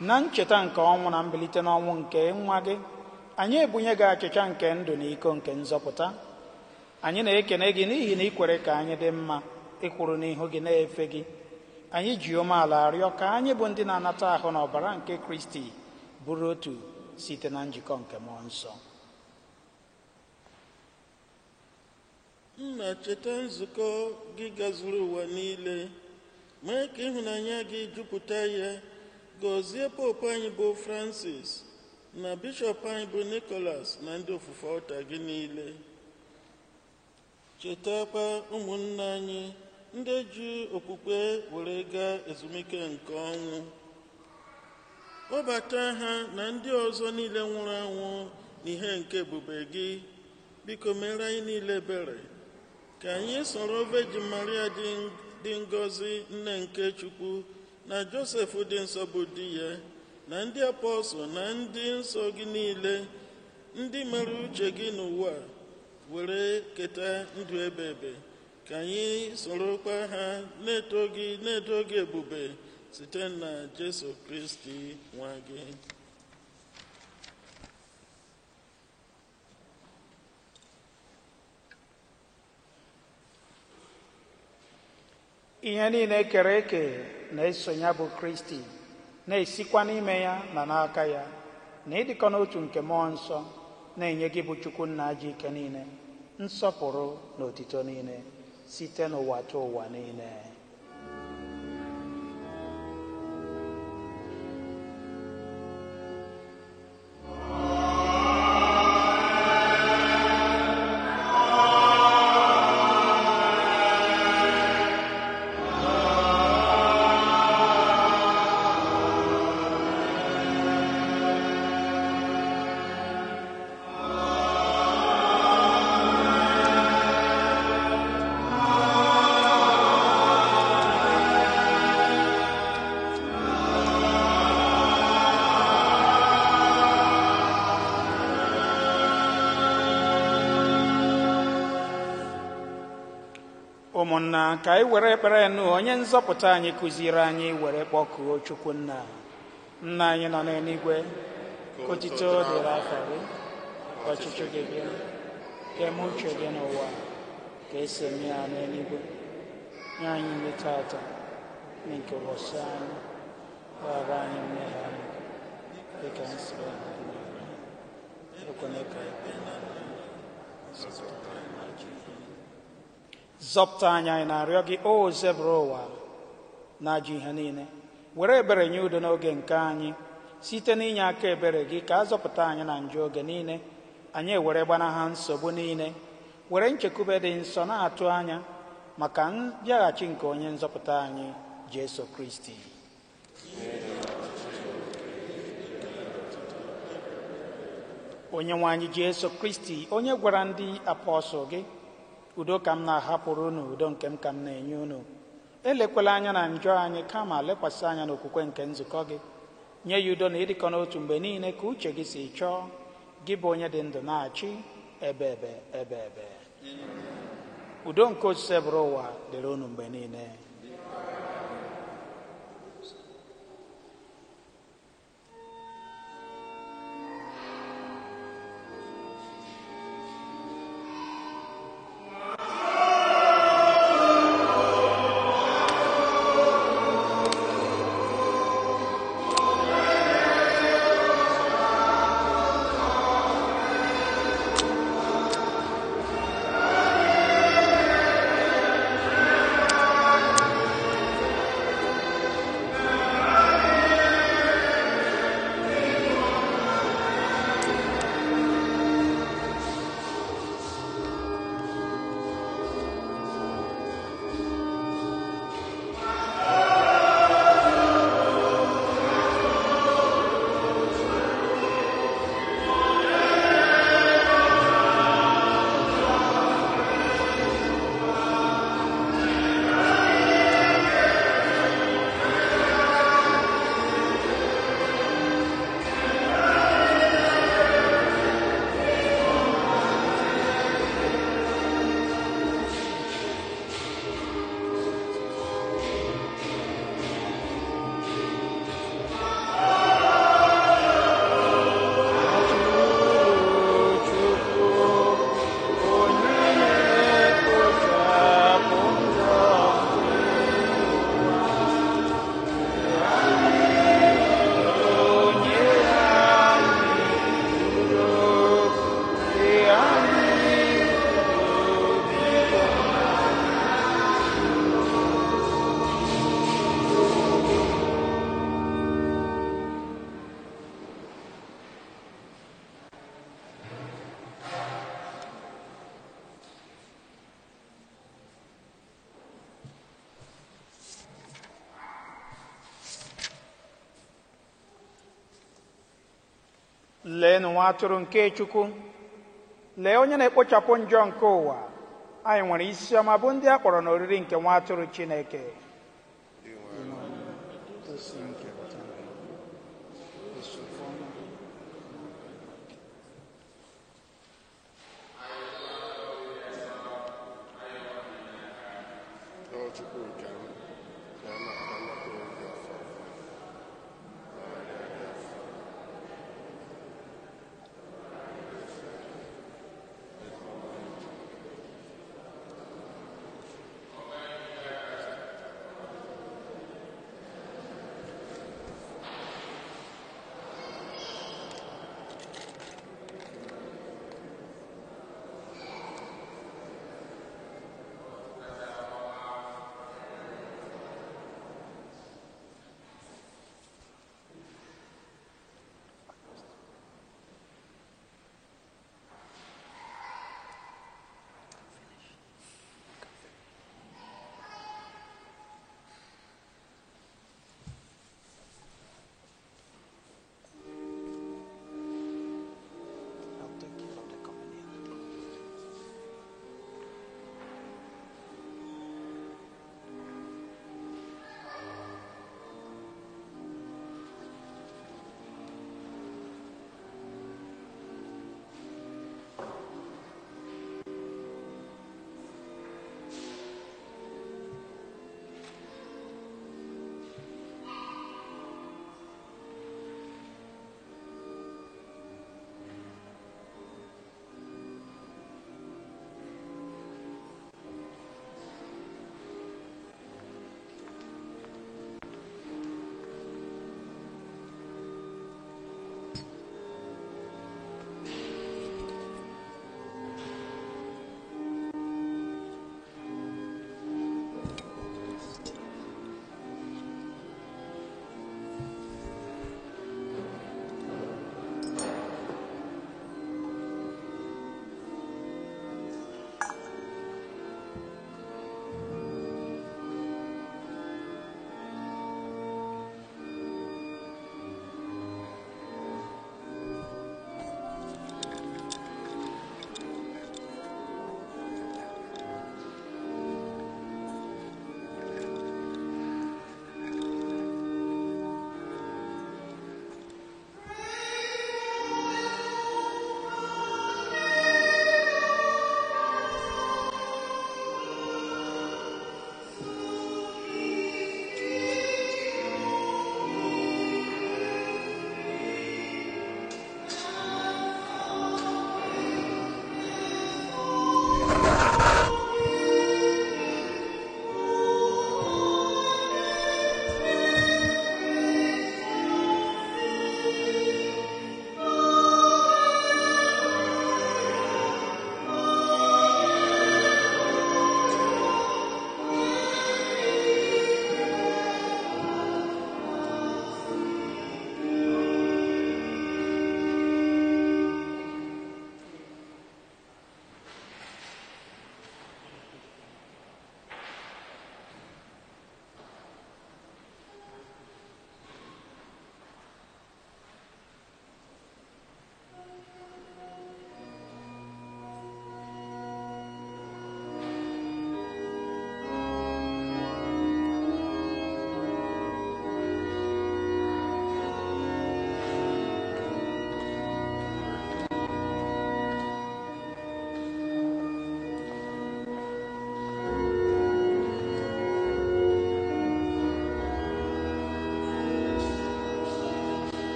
na ncheta nke ọnwụ na mbilite n'ọnwụ nke nwa gị, anyị ebunye gị achịcha nke ndụ na iko nke nzọpụta. Anyị na-ekene gị n'ihi na ị kwere ka anyị dị mma ịkwụrụ n'ihu gị na-efe gị. Anyị ji umeala arịọ ka anyị bụ ndị na-anata ahụ na ọbara nke Kristi bụrụ otu site na njikọ nke mmụọ nsọ. Nna, cheta nzukọ gị gazuru ụwa niile, mee ka ịhụnanya gị jupụta ya. Gọzie popu anyị bụ Francis na bishọp anyị bụ Nicholas na ndị ofufe ọta gị niile. Chetakwa ụmụnna anyị ndị ji okwukwe were gaa ezumike nke ọnwụ. Kpọbata ha na ndị ọzọ niile nwụrụ anwụ n'ihe nke ebube gị. Biko mere anyị niile ebere ka anyị soro Virgin Maria dị ngọzi, nne nke Chukwu, na Josef dị nsọ bụ di ya, na ndị apọstọl na ndị nsọ gị niile, ndị mere uche gị n'ụwa, were keta ndụ ebe ebe. Ka anyị sorokwa ha na-eto gị ebube site na Jesu Kristi nwa gị. Ihe niile kere eke na-eso ya bụ Kristi, na-esikwa n'ime ya na n'aka ya, na ịdịkọ n'otu nke mmụọ nsọ, na-enye gị bụ Chukwu Nna ji ike niile, nsọpụrụ na otito niile site n'ụwa tụ ụwa niile. Ụmụnna, ka anyị were ekpere nụ onye nzọpụta anyị kụziri anyị were kpọkuo Chukwu Nna. Nna anyị nọ n'eluigwe, ka otito dịrị afa gị, ka ọchịchị gị bịa, ka eme uche gị n'ụwa ka esi eme ya n'eluigwe. Nye anyị nri tata na nke ụbọchị anyị, gbaghara anyị mmehie anyị dịka anyị si ekwela ka zọpụta anyị na-arịọ gị, o zebra ụwa na ajọ ihe niile. Were ebere nye udo n'oge nke anyị site n'inye aka ebere gị, ka a zọpụta anyị na njọ oge niile. Anyị ewere gbanaha nsogbu niile, were nchekwube dị nsọ na-atụ anya maka mbịaghachi nke onye nzọpụta anyị Jesu Kristi. Onye nwe anyị Jesu Kristi, onye gwara ndị apọstọl gị, udo ka m na-ahapụrụ unu, udo nke m ka m na-enye unu. Elekwala anya na njọ anyị, kama lekwasị anya n'okwukwe nke nzukọ gị. Nye ya udo na ịdịkọ n'otu mgbe niile ka uche gị si chọọ, gị bụ onye dị ndụ na-achị ebe ebe. Udo nke osisi bụrụ ụwa dịrị unu mgbe niile. leenụ nwa atụrụ nke Chukwu, lee onye na-ekpochapụ njọ nke ụwa. Anyị nwere isi ọma bụ ndị a kpọrọ n'oriri nke nwa atụrụ Chineke.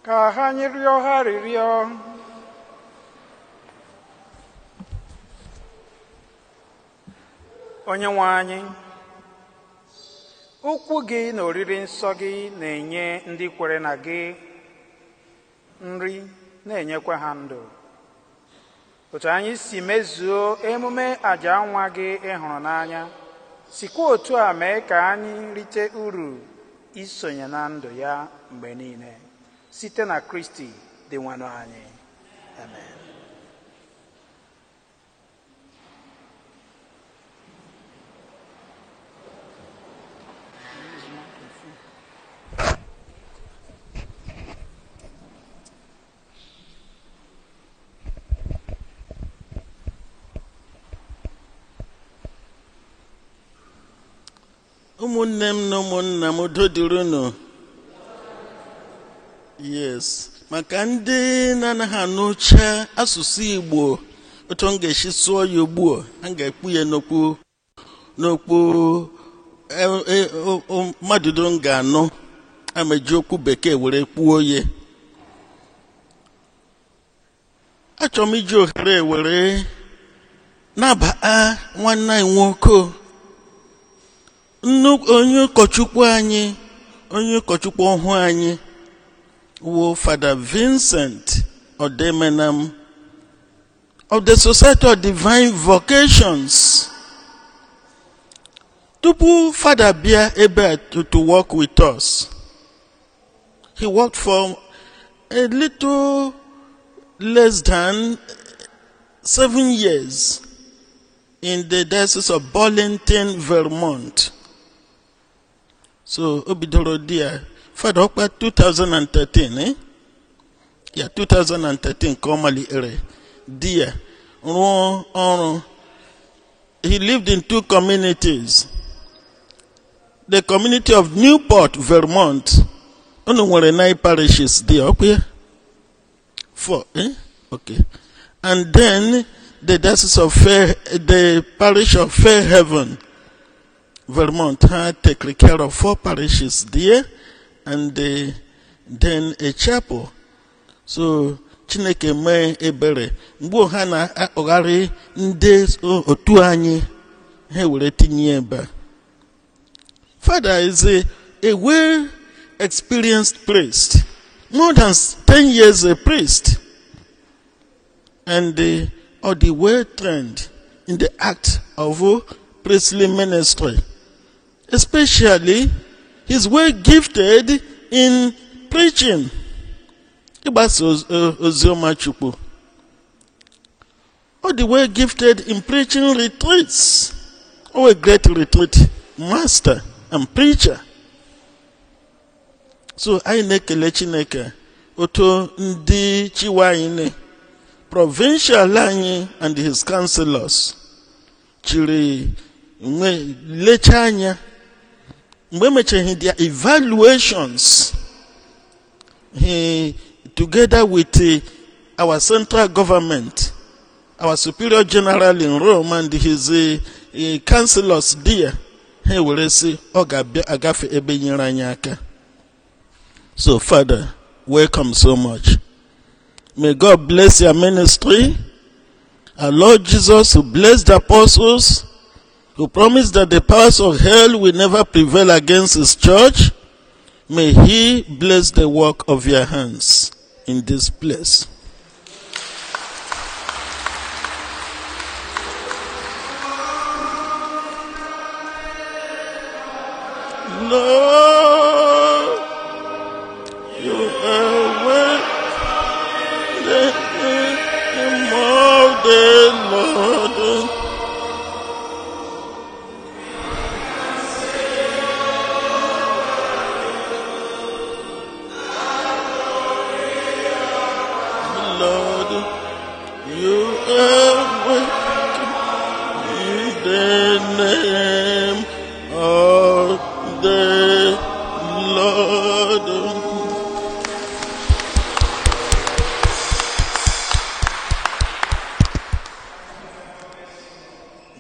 Ka ha rịọ ha rịrịọ. Onyenwe anyị, okwu gị na oriri nsọ gị na-enye ndị kwere na gị nri, na-enyekwa ha ndụ. Otu anyị si mezuo emume àjà nwa gị ịhụrụ n'anya, sikwa otu a mee ka anyị rite uru isonye na ndụ ya mgbe niile, site na Kristi dị nwanụ anyị. Amen. Ụmụnne m na ụmụnna m, udo dịrị unu. Yes, maka ndị na-anaghị anụcha asụsụ Igbo, otu m ga-esi sụọ ya ugbu a ga-ekpu ya n'okwu mmadụ ga-anụ, ameji okwu bekee were kpuo ya. Achọrọ m iji ohere were nabaa nwanne anyị nwoke, onye ụkọchukwu anyị, onye ụkọchukwu ọhụụ anyị wụ Father Vincent Odemenam of the Society of Divine Vocations. Tupu Father bịa ebe to work with us, he worked for a little less than 7 years in the Diocese of Burlington, Vermont. So, obidoro dia, Father Okpa 2013, eh? Yeah, 2013, commonly ere. Dia, he lived in 2 communities. The community of Newport, Vermont, only were 9 parishes there, okay? 4, eh? Okay. And then, the Diocese of the parish of Fairhaven, Vermont, had taken care of 4 parishes there, and then a chapel. So, Chineke mee ebere. Mgbe ha na-akpọgharị ndị otu anyị, ha were tinye ebe. Father is a well-experienced priest, more than 10 years a priest, and the well-trained in the act of priestly ministry. Especially, he's well gifted in preaching. Ozioma Chukwu. The well gifted in preaching retreats. A great retreat master and preacher. So, I nekele Chineke oto ndi chiwaine provincial anyị and his councillors chiri lecha anya mgbe mecheghị their evaluations, he together with our central government, our superior general in Rome and his councillors there, he will say agafe ebe nyere anyị aka. So Father, welcome so much. May God bless your ministry. Our Lord Jesus, who blessed the apostles, who promised that the powers of hell will never prevail against his church, may he bless the work of your hands in this place. Lord, you are with the Lord. Lord, you are with in the name of the Lord.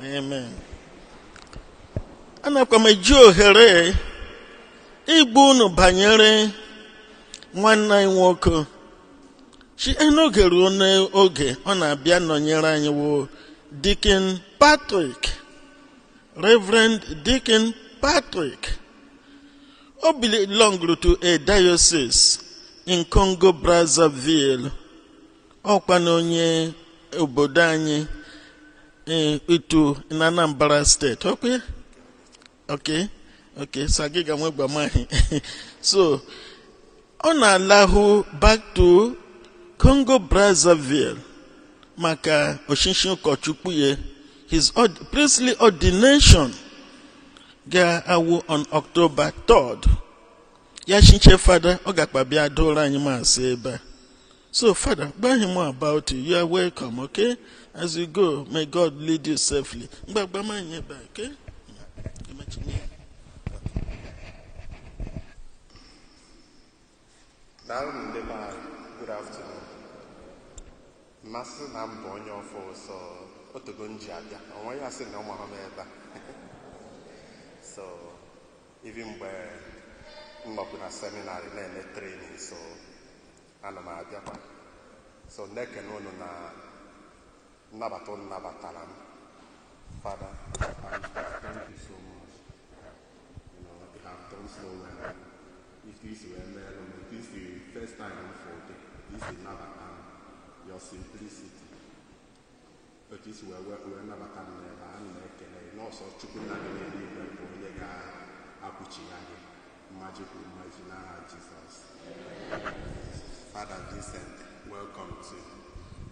Amen. Ana kwa meji ohere igbu unu banyere nwanne anyị nwoke n'oge ruo n'oge ọ na-abịa nọnyere anyị wụ Deacon Patrick, Reverend Deacon Patrick. He belonged to a diocese in Congo Brazzaville. Okwanonye obodo anyị itu in Anambra State. Okay. Sagiga mweba mahi. So, on Allahu back to Congo Brazzaville. Maka Oshinshin Kochupuye. His priestly ordination ga awu on October 3rd. Yashinche Father, Ogakbabia Dora Nyima Seba. So, Father, buy him more about you. You are welcome, okay? As you go, may God lead you safely. Okay? Good afternoon. Master Nambo on your force, so Otogunja, and why I said no Mohammed. So, even where I'm not going to seminary, then training, so I'm a Japan. So, neck and one Nabaton Nabatalam. Father, thank you so much. You know, you have done so well. If this were this is the first time for this is never your simplicity. But this were never come never and also to put that in the Apuchiage, magical imaginary Jesus. Father Vincent, welcome to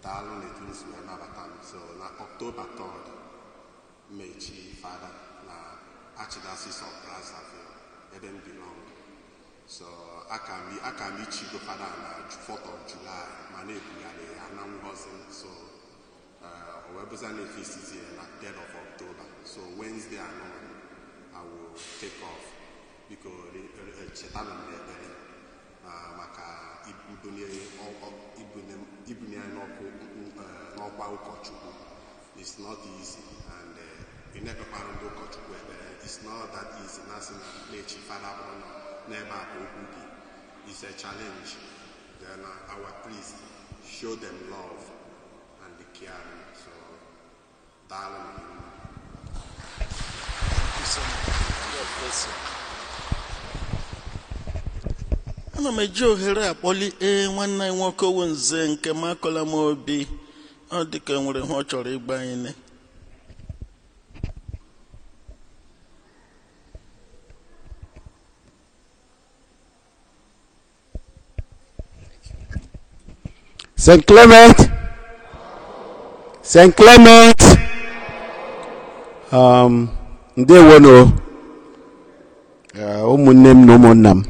Darling, it means we are never come. So, October 3rd, Mechi, Father, Archdiocese of Brazzaville, it didn't belong. So I can meet you Father on the 4th of July. My name is Anam Hosen. So our representative feast is here on the 3rd of October. So Wednesday I will take off because Chetan and Bebele Maka it's not easy and you never found it's not that easy. It's a challenge. Then our priests show them love and the caring. So, darling. Thank you so much. God bless you. I'm a Joe here, Polly, one night walk over Zen, Kamakola Mobi, or the camera watch or buying. Saint Clement, Ndewono, Umunem no monam.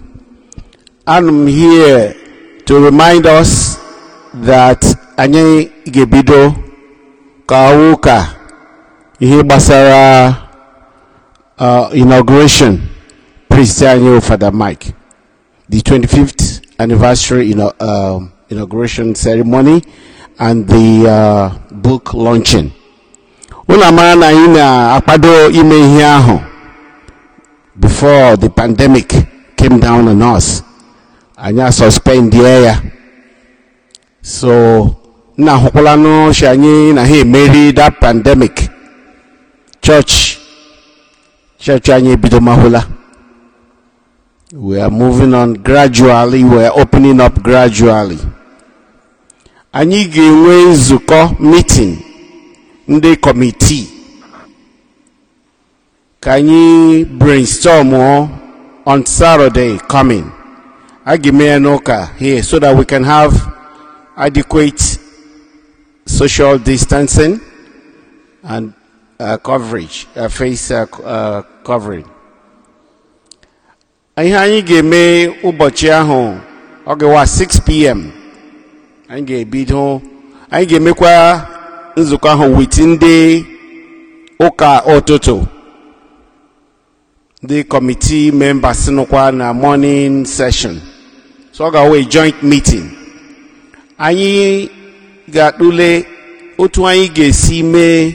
I'm here to remind us that Anye Gebido Kauka ihe basara inauguration Priest Father Mike, the 25th anniversary inauguration ceremony and the book launching. Unamana ina apado ime hiaho before the pandemic came down on us. Anya suspend the area. So na hokolano shanye na he marry that pandemic. Church anye bidomahula. We are moving on gradually. We are opening up gradually. Anyị ga-enwe nzukọ meeting ndị committee ka anyị brainstorm on Saturday coming. I give me an oka here so that we can have adequate social distancing and coverage, face covering. Anyị ga-eme ụbọchị ahụ ọ ga-wa 6 p.m. Anyị ga-ebido anyị ga-emekwa nzukọ ahụ within the ụka ụtụtụ. The committee members nọkwa na morning session. So ọ ga-we joint meeting. Anyị ga-atụle otu anyị ga-esi mee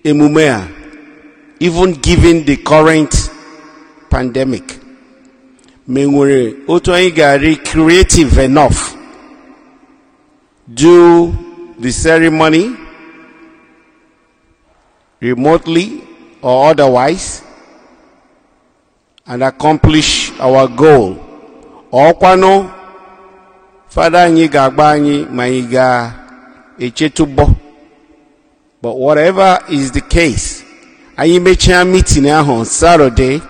emume a even given the current pandemic. menwere otu anyị ga-ari creative enough do the ceremony remotely or otherwise and accomplish our goal. Ọkwano Father anyị ga-agba anyị ma anyị ga-echetubo. But whatever is the case, anyị mechaa meeting ahụ on Saturday,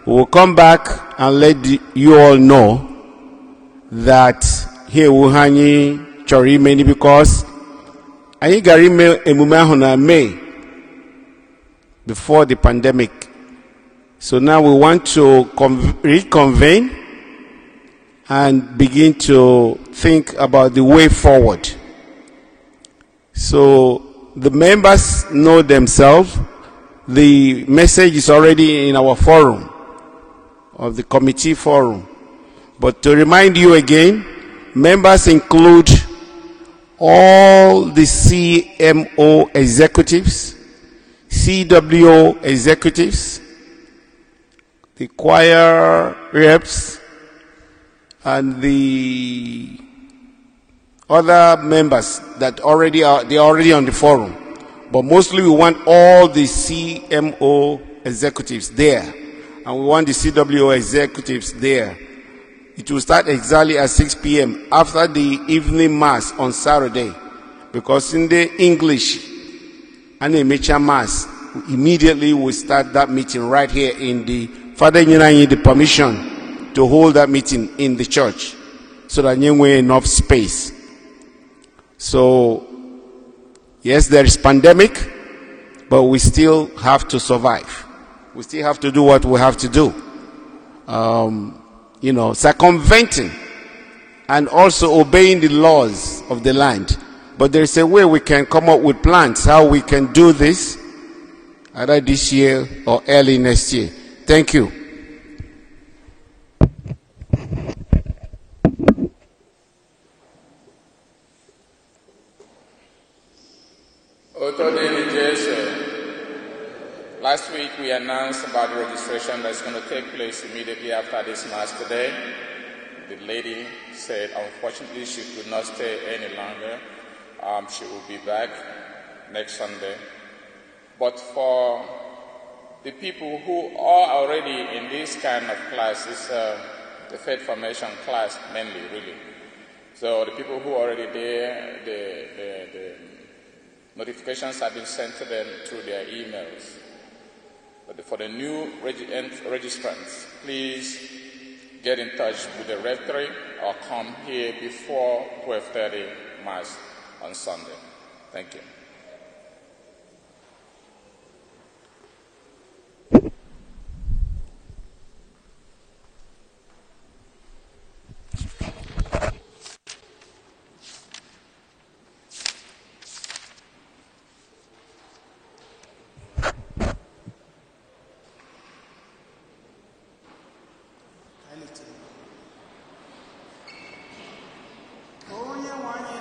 we will come back and let you all know that here we anyị chọrọ ime because anyị gara ime emume ahụ na May before the pandemic. So now we want to reconvene and begin to think about the way forward. So the members know themselves. The message is already in our forum, of the committee forum. But to remind you again, members include all the CMO executives, CWO executives, the choir reps, and the other members that they're already on the forum. But mostly we want all the CMO executives there, and we want the CWO executives there. It will start exactly at 6 p.m. after the evening mass on Saturday, because in the English and the Mecha mass, immediately we start that meeting right here in the Father Nyinanyi the permission to hold that meeting in the church, so that you have enough space. So, yes, there is pandemic, but we still have to survive. We still have to do what we have to do. Circumventing and also obeying the laws of the land. But there is a way we can come up with plans how we can do this, either this year or early next year. Thank you. Last week we announced about the registration that's going to take place immediately after this mass today. The lady said unfortunately she could not stay any longer. She will be back next Sunday. But for the people who are already in this kind of class, it's the faith formation class mainly, really. So the people who are already there, the notifications have been sent to them through their emails. But for the new registrants, please get in touch with the rectory or come here before 12:30 Mass on Sunday. Thank you. Onye nwanyị